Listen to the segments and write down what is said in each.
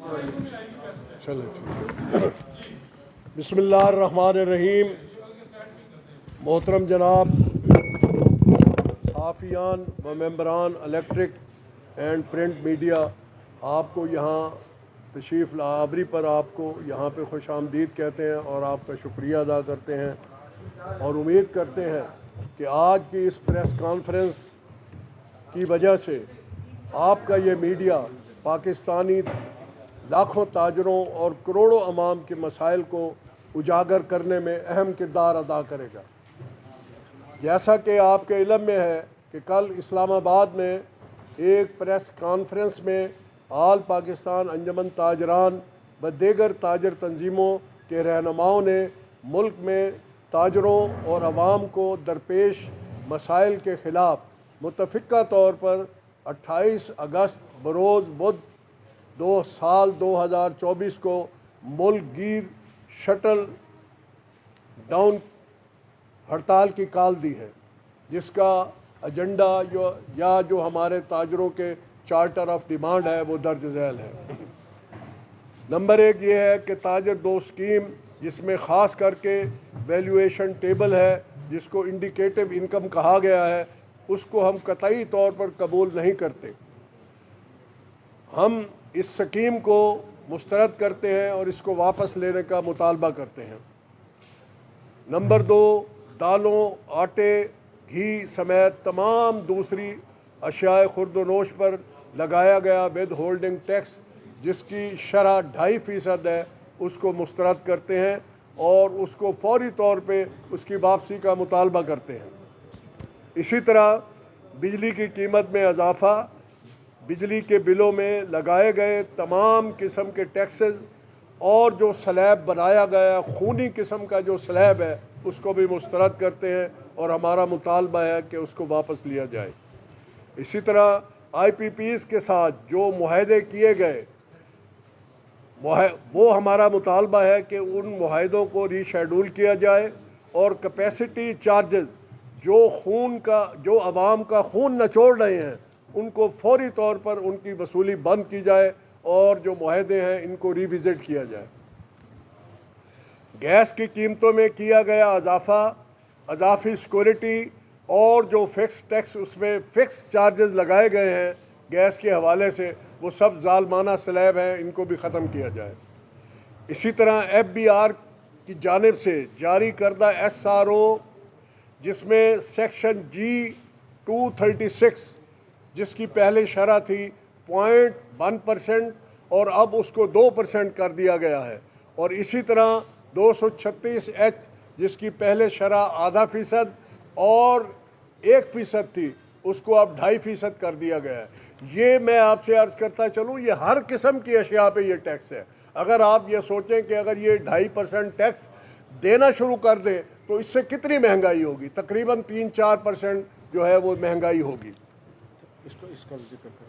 چلے ٹھیک ہے. بسم اللہ الرحمن الرحیم. محترم جناب صحافیان و ممبران الیکٹرک اینڈ پرنٹ میڈیا، آپ کو یہاں تشریف آوری پر آپ کو یہاں پہ خوش آمدید کہتے ہیں اور آپ کا شکریہ ادا کرتے ہیں، اور امید کرتے ہیں کہ آج کی اس پریس کانفرنس کی وجہ سے آپ کا یہ میڈیا پاکستانی لاکھوں تاجروں اور کروڑوں عوام کے مسائل کو اجاگر کرنے میں اہم کردار ادا کرے گا. جیسا کہ آپ کے علم میں ہے کہ کل اسلام آباد میں ایک پریس کانفرنس میں آل پاکستان انجمن تاجران و دیگر تاجر تنظیموں کے رہنماؤں نے ملک میں تاجروں اور عوام کو درپیش مسائل کے خلاف متفقہ طور پر 28 اگست بروز بدھ 2024 کو ملک گیر شٹل ڈاؤن ہڑتال کی کال دی ہے، جس کا ایجنڈا جو ہمارے تاجروں کے چارٹر آف ڈیمانڈ ہے وہ درج ذیل ہے. نمبر 1 یہ ہے کہ تاجر 2 اسکیم، جس میں خاص کر کے ویلیویشن ٹیبل ہے جس کو انڈیکیٹو انکم کہا گیا ہے، اس کو ہم قطعی طور پر قبول نہیں کرتے. ہم اس سکیم کو مسترد کرتے ہیں اور اس کو واپس لینے کا مطالبہ کرتے ہیں. نمبر 2، دالوں، آٹے، گھی سمیت تمام دوسری اشیاء خورد و نوش پر لگایا گیا ود ہولڈنگ ٹیکس، جس کی شرح 2.5% ہے، اس کو مسترد کرتے ہیں اور اس کو فوری طور پہ اس کی واپسی کا مطالبہ کرتے ہیں. اسی طرح بجلی کی قیمت میں اضافہ، بجلی کے بلوں میں لگائے گئے تمام قسم کے ٹیکسز اور جو سلیب بنایا گیا خونی قسم کا جو سلیب ہے اس کو بھی مسترد کرتے ہیں اور ہمارا مطالبہ ہے کہ اس کو واپس لیا جائے. اسی طرح آئی پی پیز کے ساتھ جو معاہدے کیے گئے وہ ہمارا مطالبہ ہے کہ ان معاہدوں کو ری شیڈول کیا جائے اور کیپیسٹی چارجز جو عوام کا خون نچوڑ رہے ہیں ان کو فوری طور پر ان کی وصولی بند کی جائے اور جو معاہدے ہیں ان کو ریوزٹ کیا جائے. گیس کی قیمتوں میں کیا گیا اضافی سیکورٹی اور جو فکس ٹیکس اس میں فکس چارجز لگائے گئے ہیں گیس کے حوالے سے، وہ سب ظالمانہ سلیب ہیں، ان کو بھی ختم کیا جائے. اسی طرح ایف بی آر کی جانب سے جاری کردہ ایس آر او، جس میں سیکشن جی 236 جس کی پہلے شرح تھی 0.1% اور اب اس کو 2% کر دیا گیا ہے، اور اسی طرح 236H جس کی پہلے شرح 0.5% اور 1% تھی، اس کو اب 2.5% کر دیا گیا ہے. یہ میں آپ سے عرض کرتا چلوں، یہ ہر قسم کی اشیاء پہ یہ ٹیکس ہے. اگر آپ یہ سوچیں کہ اگر یہ 2.5% ٹیکس دینا شروع کر دیں تو اس سے کتنی مہنگائی ہوگی، تقریباً 3-4% جو ہے وہ مہنگائی ہوگی. اس کا ذکر کریں.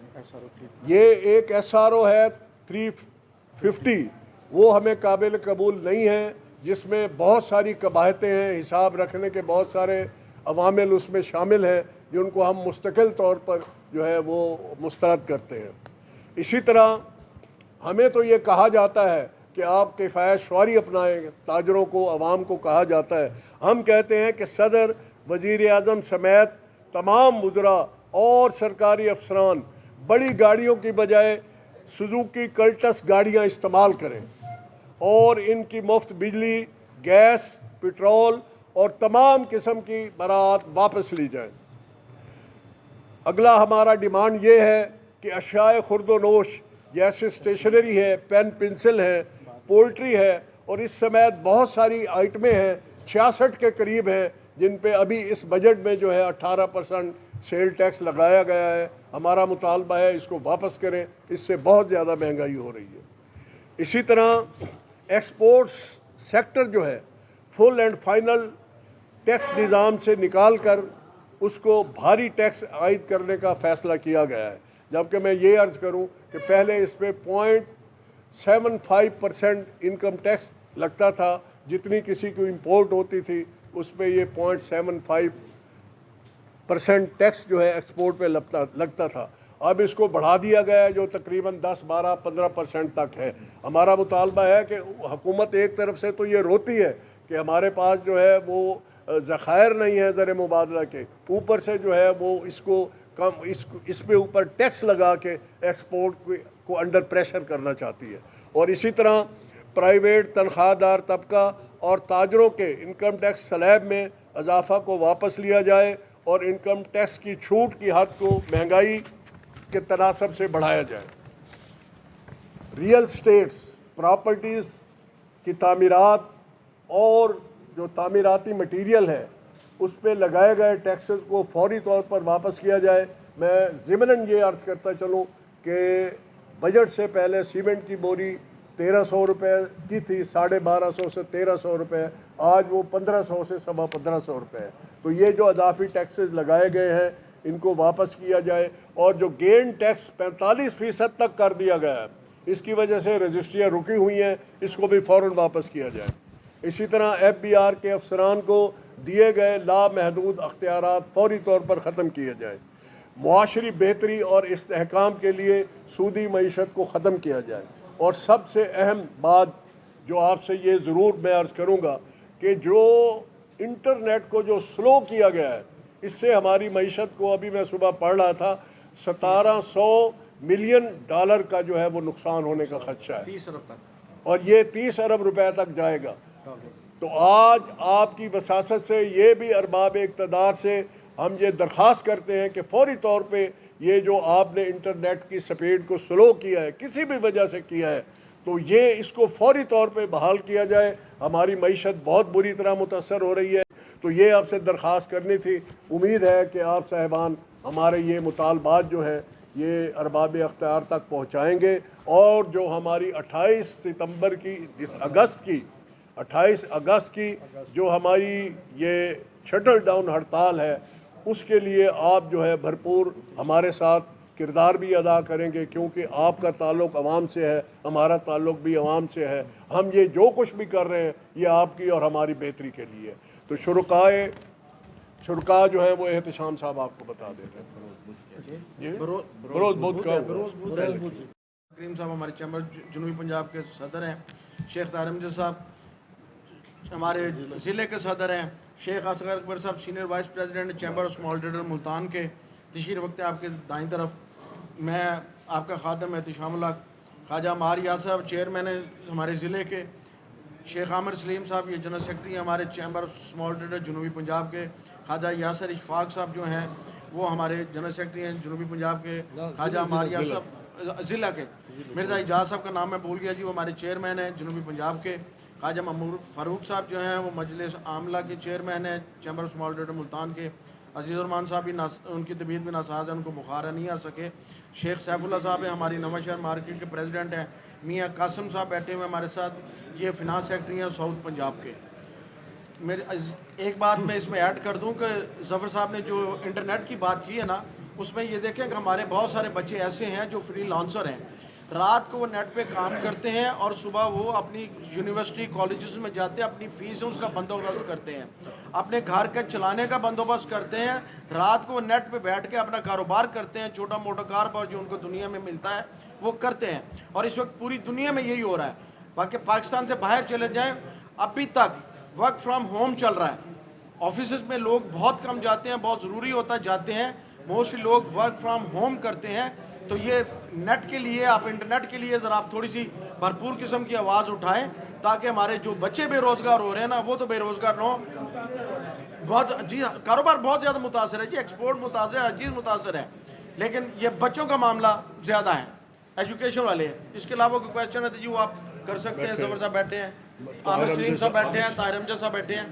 یہ ایک ایس آر او ہے 350، وہ ہمیں قابل قبول نہیں ہے، جس میں بہت ساری قباحتیں ہیں، حساب رکھنے کے بہت سارے عوامل اس میں شامل ہیں جن کو ہم مستقل طور پر جو ہے وہ مسترد کرتے ہیں. اسی طرح ہمیں تو یہ کہا جاتا ہے کہ آپ کفایت شعاری اپنائیں، تاجروں کو عوام کو کہا جاتا ہے. ہم کہتے ہیں کہ صدر، وزیر اعظم سمیت تمام وزراء اور سرکاری افسران بڑی گاڑیوں کی بجائے سوزوکی کلٹس گاڑیاں استعمال کریں اور ان کی مفت بجلی، گیس، پٹرول اور تمام قسم کی برآمدات واپس لی جائیں. اگلا ہمارا ڈیمانڈ یہ ہے کہ اشیاء خورد و نوش جیسے اسٹیشنری ہے، پین پنسل ہے، پولٹری ہے، اور اس سمیت بہت ساری آئٹمیں ہیں، 66 کے قریب ہیں، جن پہ ابھی اس بجٹ میں جو ہے 18% سیل ٹیکس لگایا گیا ہے. ہمارا مطالبہ ہے اس کو واپس کریں، اس سے بہت زیادہ مہنگائی ہو رہی ہے. اسی طرح ایکسپورٹس سیکٹر جو ہے فل اینڈ فائنل ٹیکس نظام سے نکال کر اس کو بھاری ٹیکس عائد کرنے کا فیصلہ کیا گیا ہے، جبکہ میں یہ عرض کروں کہ پہلے اس پہ 0.75% انکم ٹیکس لگتا تھا، جتنی کسی کو امپورٹ ہوتی تھی اس پہ یہ 0.75% ٹیکس جو ہے ایکسپورٹ پہ لگتا تھا، اب اس کو بڑھا دیا گیا ہے جو تقریباً 10, 12, 15% تک ہے۔ ہمارا مطالبہ ہے کہ حکومت ایک طرف سے تو یہ روتی ہے کہ ہمارے پاس جو ہے وہ ذخائر نہیں ہے زر مبادلہ کے، اوپر سے جو ہے وہ اس کو کم اس پہ اوپر ٹیکس لگا کے ایکسپورٹ کو انڈر پریشر کرنا چاہتی ہے۔ اور اسی طرح پرائیویٹ تنخواہ دار طبقہ اور تاجروں کے انکم ٹیکس سلیب میں اضافہ کو واپس لیا جائے اور انکم ٹیکس کی چھوٹ کی حد کو مہنگائی کے تناسب سے بڑھایا جائے۔ ریئل اسٹیٹس پراپرٹیز کی تعمیرات اور جو تعمیراتی مٹیریل ہے اس پہ لگائے گئے ٹیکسز کو فوری طور پر واپس کیا جائے۔ میں ضمناً یہ عرض کرتا چلوں کہ بجٹ سے پہلے سیمنٹ کی بوری 1300 روپے کی تھی، 1250 سے 1300 روپے، آج وہ 1500 سے 1550 روپے ہے۔ تو یہ جو اضافی ٹیکسز لگائے گئے ہیں ان کو واپس کیا جائے، اور جو گین ٹیکس 45% تک کر دیا گیا ہے، اس کی وجہ سے رجسٹریاں رکی ہوئی ہیں، اس کو بھی فوراً واپس کیا جائے۔ اسی طرح ایف بی آر کے افسران کو دیے گئے لامحدود اختیارات فوری طور پر ختم کیے جائے۔ معاشری بہتری اور استحکام کے لیے سودی معیشت کو ختم کیا جائے۔ اور سب سے اہم بات جو آپ سے یہ ضرور میں عرض کروں گا کہ جو انٹرنیٹ کو جو سلو کیا گیا ہے، اس سے ہماری معیشت کو، ابھی میں صبح پڑھ رہا تھا، 1700 ملین ڈالر کا جو ہے وہ نقصان ہونے کا خدشہ ہے، 30 ارب تک، اور یہ 30 ارب روپے تک جائے گا۔ تو آج آپ کی وساست سے یہ بھی ارباب اقتدار سے ہم یہ درخواست کرتے ہیں کہ فوری طور پہ یہ جو آپ نے انٹرنیٹ کی سپیڈ کو سلو کیا ہے، کسی بھی وجہ سے کیا ہے، تو یہ اس کو فوری طور پہ بحال کیا جائے۔ ہماری معیشت بہت بری طرح متاثر ہو رہی ہے، تو یہ آپ سے درخواست کرنی تھی۔ امید ہے کہ آپ صاحبان ہمارے یہ مطالبات جو ہیں یہ ارباب اختیار تک پہنچائیں گے، اور جو ہماری 28 اگست کی جو ہماری یہ شٹل ڈاؤن ہڑتال ہے، اس کے لیے آپ جو ہے بھرپور ہمارے ساتھ کردار بھی ادا کریں گے، کیونکہ آپ کا تعلق عوام سے ہے، ہمارا تعلق بھی عوام سے ہے۔ ہم یہ جو کچھ بھی کر رہے ہیں یہ آپ کی اور ہماری بہتری کے لیے ہے۔ تو شرکاء جو ہیں وہ احتشام صاحب آپ کو بتا دیتے ہیں۔ بروز بدھ کا کریم صاحب ہمارے چیمبر جنوبی پنجاب کے صدر ہیں، شیخ طاہر امجد صاحب ہمارے ضلع کے صدر ہیں، شیخ اصغر اکبر صاحب senior vice president chamber of small trader Multan کے تشریف وقت آپ کے دائیں طرف۔ میں آپ کا خادم احتشام اللہ خواجہ عمار یاسر صاحب چیئرمین ہیں ہمارے ضلع کے، شیخ عامر سلیم صاحب یہ جنرل سیکرٹری ہیں ہمارے چیمبر آف اسمال ٹریڈر جنوبی پنجاب کے، خواجہ یاسر اشفاق صاحب جو ہیں وہ ہمارے جنرل سیکرٹری ہیں جنوبی پنجاب کے، خواجہ عمار یاسر صاحب ضلع کے، مرزا اعجاز صاحب کا نام میں بھول گیا جی، وہ ہمارے چیئرمین ہیں جنوبی پنجاب کے، خواجہ مامور فاروق صاحب جو ہیں وہ مجلس عاملہ کے چیئرمین ہیں chamber of small trader Multan کے، عزیز الرحمان صاحب بھی ان کی طبیعت بھی ناساز ہے، ان کو بخار ہے، نہیں آ سکے، شیخ سیف اللہ صاحب ہیں ہماری نواں شہر مارکیٹ کے پریزیڈنٹ ہیں، میاں قاسم صاحب بیٹھے ہوئے ہمارے ساتھ، یہ فنانس سیکرٹری ہیں ساؤتھ پنجاب کے۔ ایک بات میں اس میں ایڈ کر دوں کہ ظفر صاحب نے جو انٹرنیٹ کی بات کی ہے نا، اس میں یہ دیکھیں کہ ہمارے بہت سارے بچے ایسے ہیں جو فری لانسر ہیں، رات کو وہ نیٹ پہ کام کرتے ہیں اور صبح وہ اپنی یونیورسٹی کالجز میں جاتے ہیں، اپنی فیسوں کا بندوبست کرتے ہیں، اپنے گھر کے چلانے کا بندوبست کرتے ہیں، رات کو وہ نیٹ پہ بیٹھ کے اپنا کاروبار کرتے ہیں، چھوٹا موٹا کاروبار جو ان کو دنیا میں ملتا ہے وہ کرتے ہیں، اور اس وقت پوری دنیا میں یہی ہو رہا ہے۔ باقی پاکستان سے باہر چلے جائیں، ابھی تک ورک فرام ہوم چل رہا ہے، آفیسز میں لوگ بہت کم جاتے ہیں، بہت ضروری ہوتا ہے جاتے ہیں، موسٹلی لوگ ورک فرام ہوم کرتے ہیں۔ تو یہ نیٹ کے لیے، آپ انٹرنیٹ کے لیے ذرا آپ تھوڑی سی بھرپور قسم کی آواز اٹھائیں، تاکہ ہمارے جو بچے بے روزگار ہو رہے ہیں نا وہ تو بے روزگار نہ ہوں۔ بہت جی کاروبار بہت زیادہ متاثر ہے جی، ایکسپورٹ متاثر ہے، ہر چیز متاثر ہے، لیکن یہ بچوں کا معاملہ زیادہ ہے، ایجوکیشن والے ہیں۔ اس کے علاوہ کوئی کویسچن ہے تو جی وہ آپ کر سکتے ہیں۔ ظفر صاحب بیٹھے ہیں، عامر سلیم صاحب بیٹھے ہیں، طاہر امجد صاحب بیٹھے ہیں۔